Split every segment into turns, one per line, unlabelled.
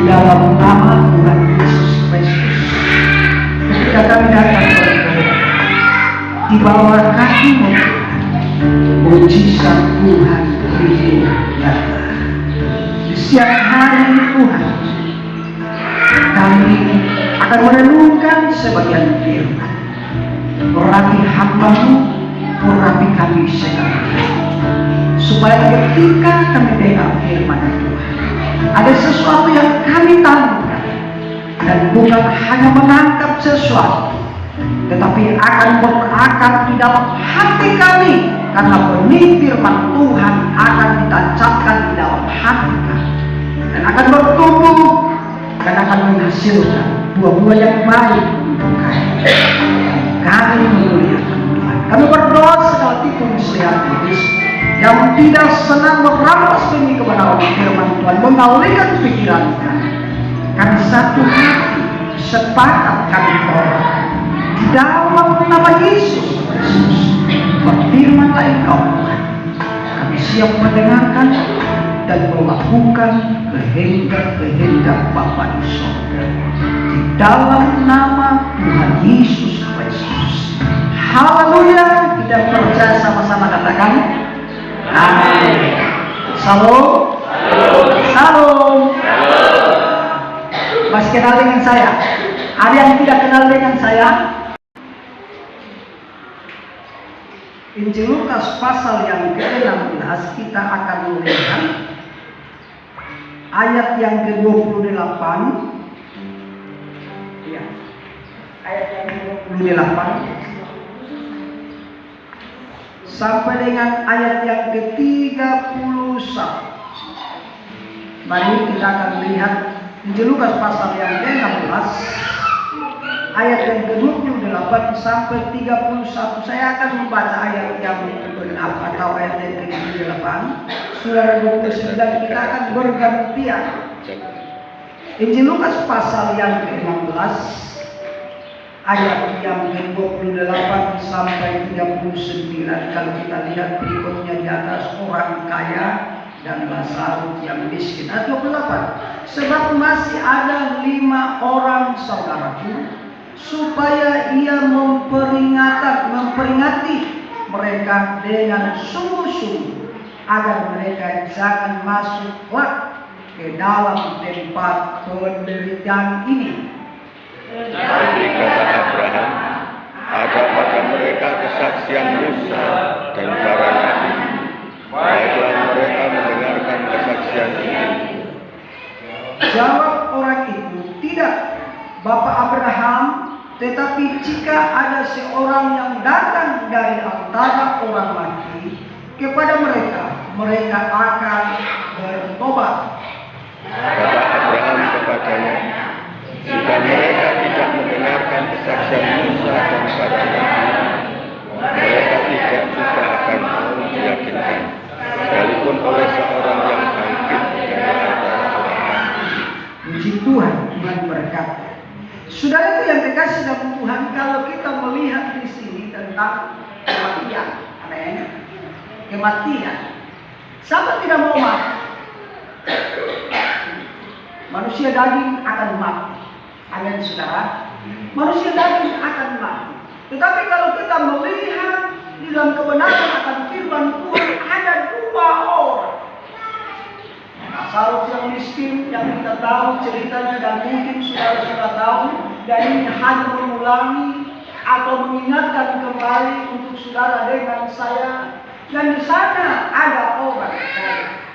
dalam nama Tuhan Yesus Kristus, ketika kami datang kepada di bawah kaki-Mu, mujizat Tuhan hidup nyata. Di siang hari Tuhan, kami akan merenungkan sebagian firman. Urapi hamba-Mu, urapi kami sekalian, supaya ketika kami dengar firman Tuhan, ada sesuatu yang kami tanamkan, dan bukan hanya menangkap sesuatu, tetapi akan berakar di dalam hati kami, karena benih firman Tuhan akan ditancapkan di dalam hati kami, dan akan bertumbuh dan akan menghasilkan buah-buah yang baik untuk kami. Kami memuliakan Tuhan. Kami berdoa segala tipu muslihat iblis yang tidak senang merampas demi kebenaran firman Tuhan, mengalihkan pikiran kami. Kami satu hati sepakat kami berdoa di dalam nama Yesus Kristus. Berfirmanlah Engkau Tuhan, kami siap mendengarkan dan melakukan kehendak Bapa di surga. Di dalam nama Tuhan Yesus Kristus. Haleluya. Kita percaya sama-sama, katakan amin. Salam. Salam. Masih kenal dengan saya? Ada yang tidak kenal dengan saya? Injil Lukas pasal yang ke-16 kita akan melihat ayat yang ke-28. Ya. Ayat yang ke-28 sampai dengan ayat yang ke-31. Mari kita akan lihat Injil Lukas pasal yang ke-16 ayat yang ke-28 sampai 31. Saya akan membaca ayat yang benar atau ayat yang ke-28. Saudara 29 kita akan bergantian. Injil Lukas pasal yang ke-16 ayat yang ke-28 sampai 39. Kalau kita lihat berikutnya di atas, orang kaya dan Lazarus yang miskin. Ayat 28. Sebab masih ada 5 orang saudaraku, supaya ia memperingati mereka dengan sungguh-sungguh, agar mereka jangan masuklah ke dalam tempat penderitaan ini.
Tetapi kata Abraham, ada pada mereka kesaksian Musa dan para nabi. Baiklah mereka mendengarkan kesaksian ini.
Jawab orang itu, tidak, Bapak Abraham, tetapi jika ada seorang yang datang dari antara orang mati kepada mereka, mereka akan bertobat.
Kata Abraham kepadanya, jika mereka tidak mendengarkan kesaksian Musa dan para nabi, mereka tidak juga akan mau diyakinkan, sekalipun oleh seorang yang bangkit dari antara orang mati.
Puji Tuhan, Tuhan berkata. Saudara yang dikasih dalam Tuhan, kalau kita melihat di sini tentang kematian, amin. Kematian. Siapa tidak mau mati? Manusia daging akan mati. Amin, saudara. Manusia daging akan mati. Tetapi kalau kita melihat di dalam kebenaran akan firman Tuhan, ada 2 orang. Lazarus yang miskin, yang kita tahu ceritanya dan mungkin saudara tahu, dan ini hanya mengulangi atau mengingatkan kembali untuk saudara dengan saya. Dan di sana ada orang kaya.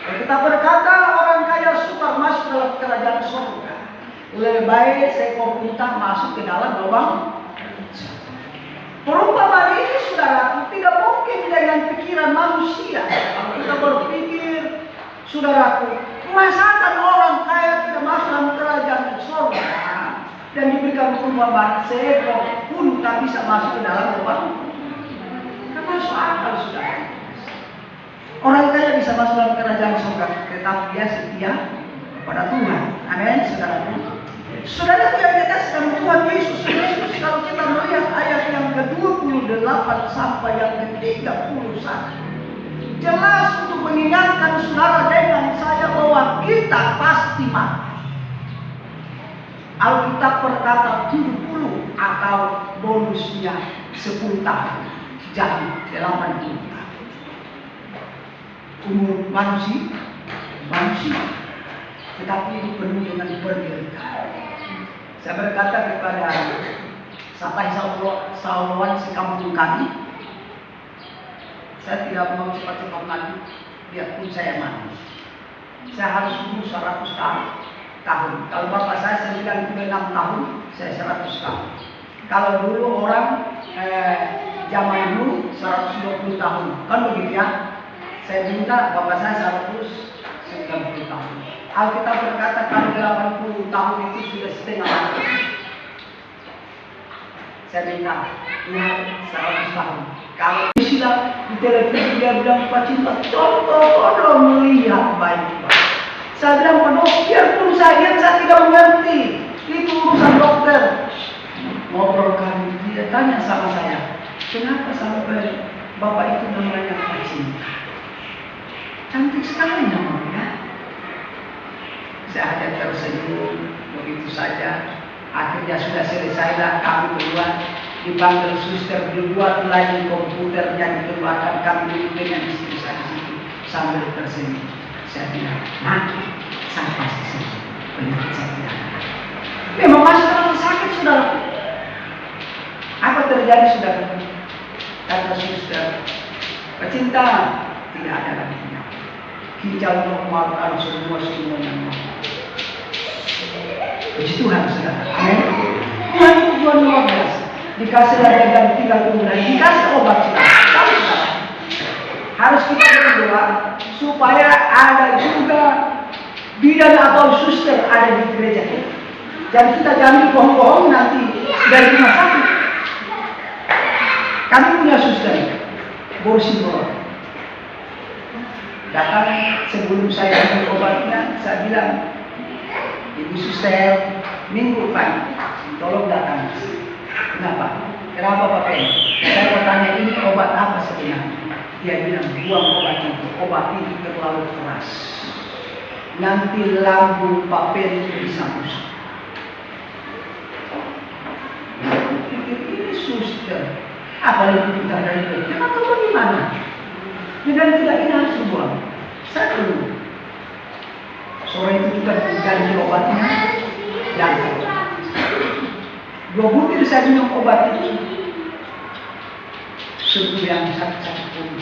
Kita berkata orang kaya suka masuk dalam kerajaan surga. Lebih baik seekor unta masuk ke dalam lubang. Perumpamaan ini saudaraku tidak mungkin dengan pikiran manusia. Kalau kita berpikir, saudaraku, masakan orang kaya tidak masuk dalam kerajaan surga dan diberikan perumpamaan seekor unta bisa masuk ke dalam lubang? Tidak masuk akal, saudara. Orang kaya bisa masuk dalam kerajaan surga, tetapi dia setia kepada Tuhan. Amin, saudaraku. Saudara yang dikasih dalam Tuhan Yesus Kristus, kalau kita melihat ayat yang ke-28 sampai yang ke-31, jelas untuk mengingatkan saudara dengan saya bahwa bahwa kita pasti mati. Alkitab berkata 70 atau bonusnya 10 tahun. Jadi 80 tahun. Umur manusia. Tetapi itu penuh dengan penderitaan. Saya berkata kepada sampai sauluan sekampung kami, saya tidak mau cepat-cepat mati, biarpun saya mati. Saya harus umur 100 tahun. Kalau bapak saya 96 tahun, saya 100 tahun. Kalau dulu orang zaman dulu 120 tahun, kan begitu ya? Saya minta bapak saya 190 tahun. Alkitab berkata kalau 80 tahun itu sudah setengah mati. Saya minta Tuhan 100 tahun. Kalau istilah di televisi dia bilang Pak Cinta, contoh melihat baik-baik. Saya bilang penuh, biarpun saya tidak mengerti. Itu urusan dokter. Ngobrol kami, dia tanya sama saya, kenapa sampai Bapak itu namanya Pak Cinta? Cantik sekali namanya. Saya hanya tersenyum, begitu saja. Akhirnya sudah selesailah, kami berdua dipanggil suster, dibuat lagi komputernya, dikeluarkan, kami duduk dengan istri saya di situ sambil tersenyum. Saya bilang, nanti saya pasti sembuh. Penyakit saya tidak ada. Memang masih terlalu sakit, saudara. Apa terjadi, saudara? Kata suster, pecinta tidak ada lagi penyakit. Hijau normal, semuanya normal. Puji Tuhan, saudara. Amin. Tuhan itu Tuhan luar biasa. Dikasih lagi 3 bulan, dikasih obat saudara. Harus kita berdoa supaya ada juga bidan atau suster ada di gereja kita. Jadi kita jangan bohong-bohong nanti dari rumah sakit. Kami punya suster, Borsimbor. Datang sebelum saya ambil obatnya, saya bilang, Ibu suster, minggu pagi, tolong datang. Kenapa? Kenapa Bapak? Saya bertanya ini obat apa sebenarnya? Dia bilang buang obat itu terlalu keras. Nanti lambung Pak Peri bisa rusak. Ini suster, apalagi kita dari itu, atau bagaimana? Dengan tidak ini harus dibuang. Saya keluar. Sore itu juga diganti obatnya dan 2 butir saya minum obat itu. Sungguh yang sakit-sakit pun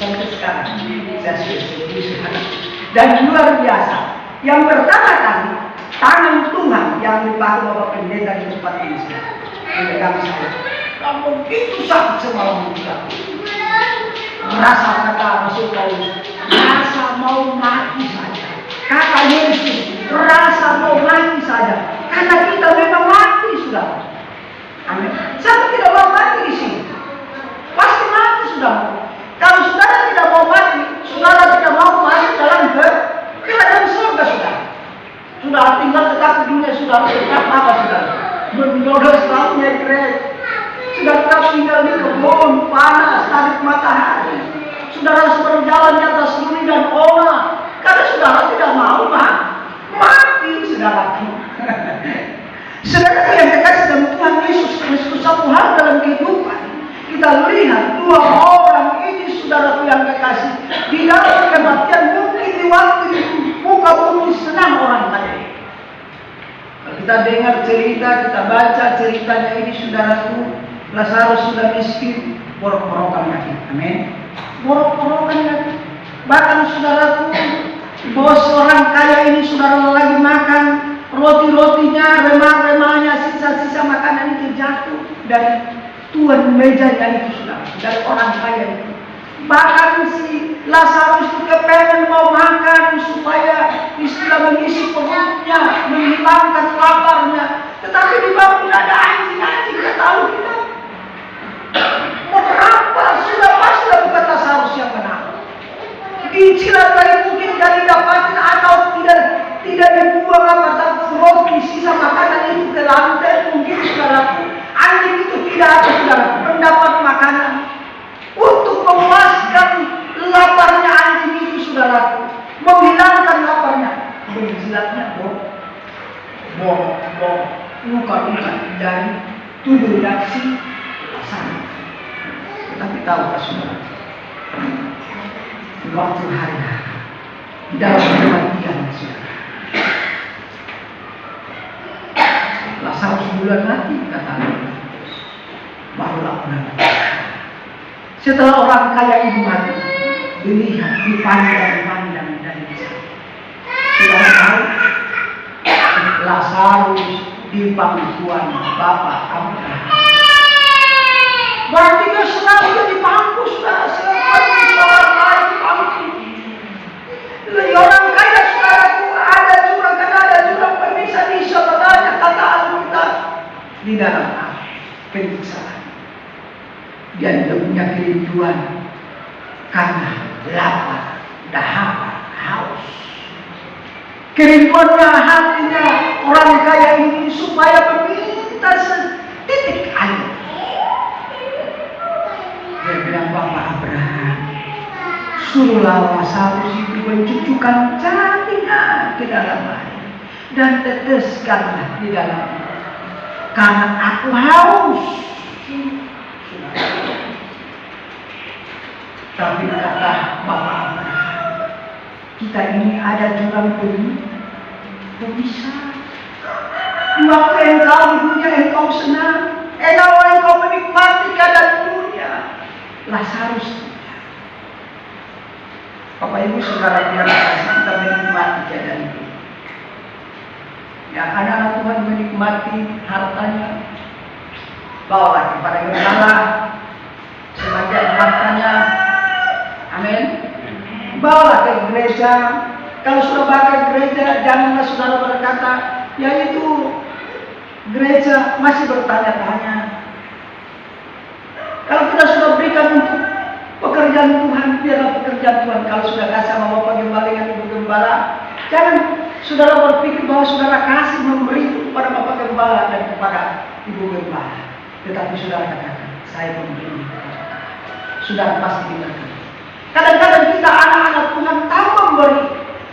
sampai sekarang saya sudah sembuh sekarang. Dan luar biasa, yang pertama kali tangan Tuhan yang dipakai Bapak Pendeta di tempat ini memegang saya. Namun begitu sakit semalam juga. Merasa kata Rasul Paulus, rasa mau mati saja. Kata Yesus, rasa mau mati saja. Karena kita memang mati sudah. Amin. Siapa tidak mau mati di sini? Pasti mati sudah. Kalau saudara tidak mau mati, saudara tidak mau masuk dalam kerajaan surga sudah. Sudah tinggal tetap di dunia, sudah tetap apa sudah? Menjodoh setahunnya gereja. Sudah tetap tinggal di kebun, panas, terik matahari. Saudara harus berjalan di atas bumi dan olah. Karena saudara tidak mau mati, saudara. Saudara yang dikasih dalam Tuhan Yesus Kristus satu hal dalam kehidupan. Kita lihat 2 orang ini saudara yang kekasih di dalam kematian mungkin di waktu itu muka bumi senang orang tadi. Kalau kita dengar cerita, kita baca ceritanya ini saudaraku, Lazarus sudah miskin, borok-borokan lagi. Amin. Borok-borokan lagi. Bahkan saudaraku, bos orang kaya ini saudara lagi makan roti-rotinya, remah-remahnya, sisa-sisa makanan itu jatuh dari tuan mejanya itu sudah dari orang kaya itu. Bahkan si Lazarus itu kepengen mau makan supaya istilah mengisi perutnya, menghilangkan laparnya. Tetapi di bawah ada anjing-anjing, kita tahu kita. Berapa sudah pasti bukan Lazarus yang benar. Dicilat dari mungkin dari dapatin atau tidak dibuang apa roti sisa makanan itu ke lantai mungkin saudaraku. Anjing itu tidak ada saudara mendapat makanan untuk memuaskan laparnya anjing itu saudaraku, menghilangkan luka-luka dari tubuh dan si Lazarus. Tetapi tahukah saudara, waktu hari di dalam kematian saudara, Lazarus bulan mati, kata Allah, barulah orang. Setelah orang kaya ini mati, dilihat, dipandang-pandang dari jauh. Saudara tahu, Lazarus di pangkuan Bapak Abraham. Berarti dia selalu di pangku, saudara, selalu orang lain di pangku. Orang kaya saudaraku, ada jurang, karena ada jurang pemisah di saudaranya, kata Alkitab, di dalam penyiksaan. Dan dia punya kerinduan karena lapar, dahaga, haus. Kerinduannya hatinya orang kaya ini supaya meminta setitik air. Dia bilang, Bapak Abraham, suruhlah Lazarus itu mencucukkan jarinya ke dalam air dan teteskanlah di dalam air, karena aku haus. Tapi kata Bapak Abraham, kita ini ada jurang pemisah. Di waktu engkau di dunia engkau senang, engkau menikmati keadaan dunia. Lazarus tidak. Bapak Ibu Saudara biar kita menikmati keadaan itu. Ya, anak-anak Tuhan menikmati hartanya, bawalah kepada gembala sebagian hartanya. Amin. Bawalah ke gereja. Kalau sudah bawa ke gereja, janganlah saudara berkata, yaitu gereja masih bertanya-tanya. Kalau kita sudah berikan untuk pekerjaan Tuhan, biarlah pekerjaan Tuhan. Kalau sudah kasih sama Bapak Gembala dengan Ibu Gembala, jangan saudara berpikir bahwa saudara kasih memberi itu kepada Bapak Gembala dan kepada Ibu Gembala. Tetapi saudara katakan, saya memberi. Sudah pasti diberkati. Kadang-kadang kita anak-anak Tuhan tahu memberi,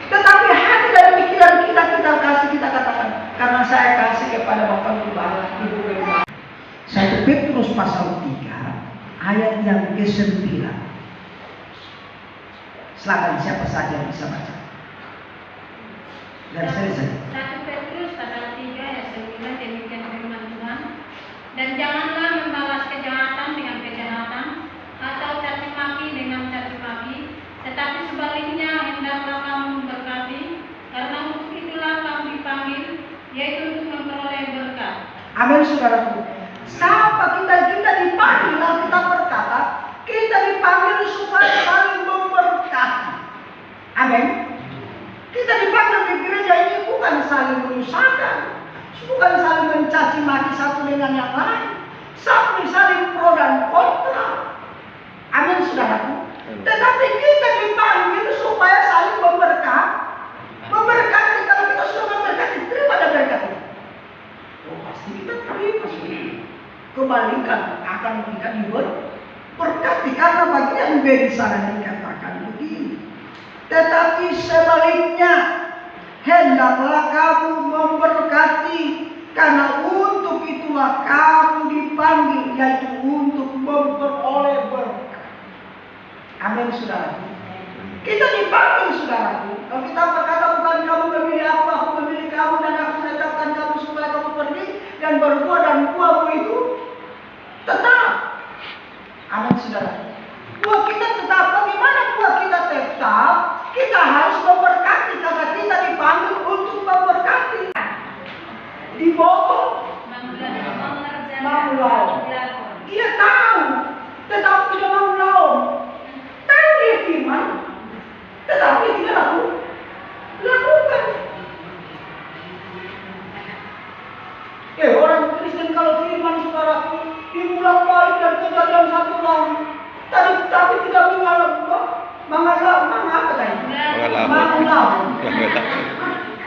tetapi hati dan pikiran kita kasih, kita katakan, karena saya kasih kepada Bapak Gembala, Ibu Gembala. 1 Petrus pasal 3 ayat yang ke-9. Silakan siapa saja yang bisa baca. Dan selesai.
1 Petrus pasal 3 ayat 9, demikian firman Tuhan. Dan janganlah membalas kejahatan dengan kejahatan, atau caci maki dengan caci maki, tetapi sebaliknya hendaklah kamu memberkati, karena untuk itulah kamu dipanggil, yaitu untuk memperoleh berkat.
Amin, saudaraku. Siapa kita dipanggil, kita berkata, kita dipanggil supaya saling memberkati. Amin. Kita dipanggil di gereja ini bukan saling menyusahkan, bukan saling mencaci maki satu dengan yang lain, saling pro dan kontra. Amin, saudaraku. Tetapi kita dipanggil supaya saling memberkati. Kalau kita sudah memberkati, terima dan berkati. Oh, pasti kita terima sendiri. Kebalikan akan kita diberkati, karena bagian B di sana dikatakan begini. Tetapi sebaliknya, hendaklah kamu memberkati, karena untuk itulah kamu dipanggil, yaitu untuk memperoleh berkat. Amin, saudara. Kita dipanggil, saudaraku. Kalau kita berkata, bukan kamu memilih aku memilih kamu, dan aku menetapkan kamu supaya kamu pergi dan berbuah, dan buahmu itu tetap. Amin, saudara. Buah kita tetap. Bagaimana buah kita tetap? Kita harus memberkati, karena kita dipanggil untuk memberkati. Di bawah mau. Dia tahu, tetapi tidak mau. Tahu dia firman, tetapi tidak lakukan. Orang Kristen kalau firman, saudaraku, diulang balik dan kejadian 1 tahun, tapi tidak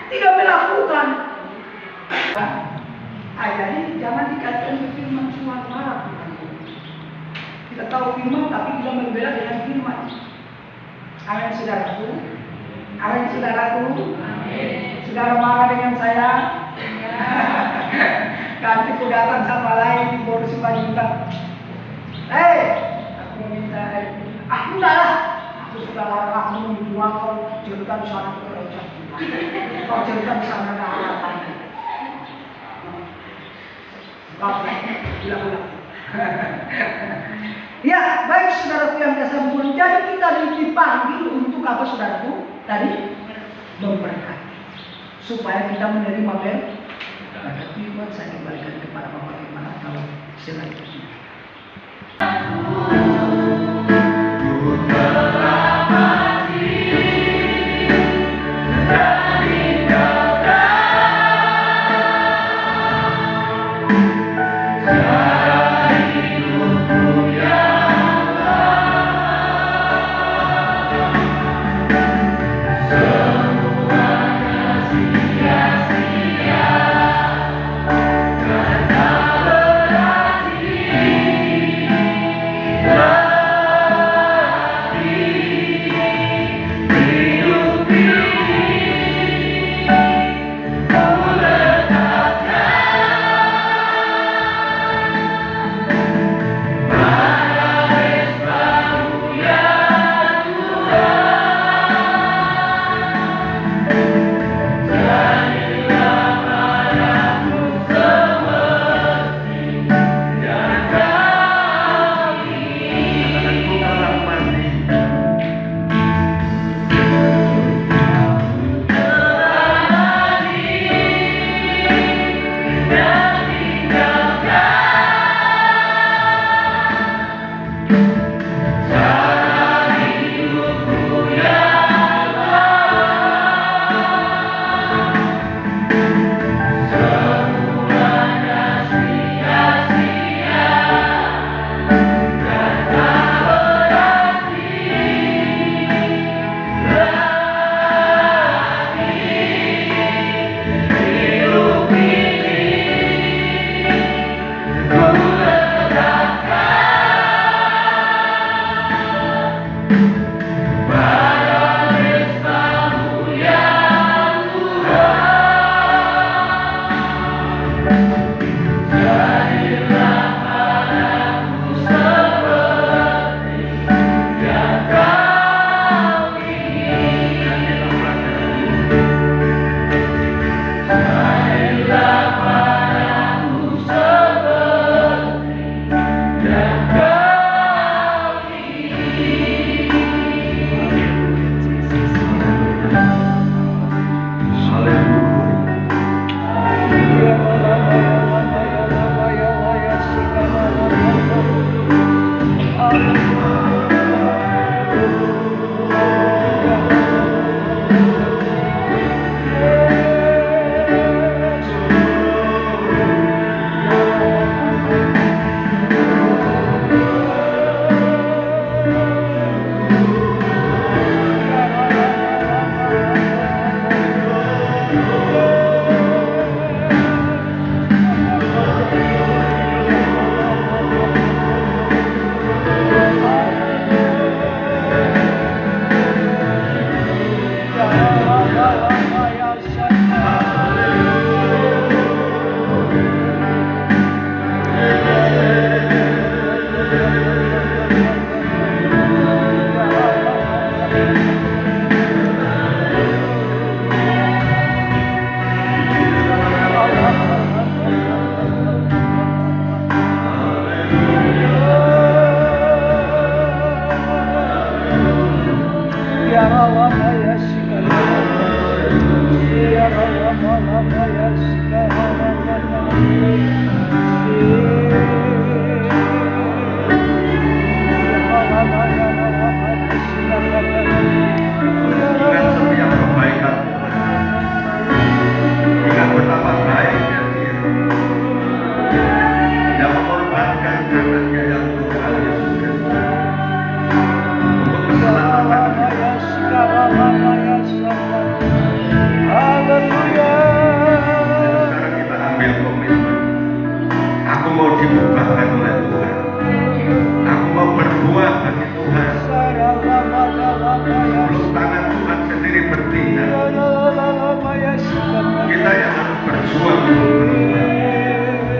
tidak melakukan. Jadi jangan dikatakan firman cuma marah. Kita tahu firman tapi tidak membela dengan firman. Amin, saudaraku. Amin, saudaraku. Saudara marah dengan saya. Ganti ku datang sama lain bonus 5 juta. Aku minta aku enggak lah. Aku sudah larang aku menjual kau jadikan sana kerja. Kau jadikan sana daratan. Ulang-ulang. Ya, baik saudaraku yang kasih ampun. Jadi kita dipanggil untuk apa saudaraku? Tadi memberkati. Supaya kita menerima berkat. Firman saya kembalikan kepada Bapak Iman kalau selanjutnya.
Kita yang harus berjuang untuk berubah.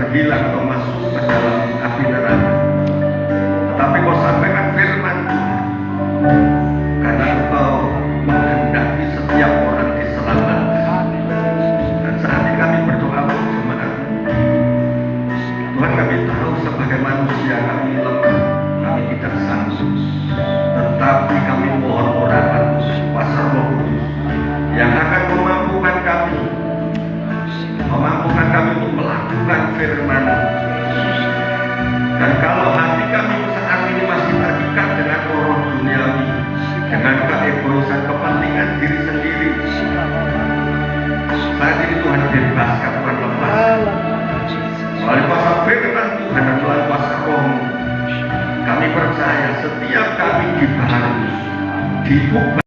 berhilang atau masuk ke dalam api neraka. Tetapi kau sampaikan firman Tuhan, karena Engkau menghendaki setiap orang diselamatkan. Dan saat ini kami berdoa untuk jemaat. Tuhan, kami tahu sebagai manusia kami lemah, kami tidak sanggup. Tetapi kami mohon urapan kuasa Roh Kudus yang akan memampukan kami untuk melakukan firman. Dan kalau hati kami saat ini masih terikat dengan roh duniawi, dengan keegoisan, kepentingan diri sendiri, saat ini Tuhan bebaskan, Tuhan lepaskan. Melalui kuasa firman Tuhan dan melalui kuasa Roh, kami percaya setiap kami dibaharui, diubah.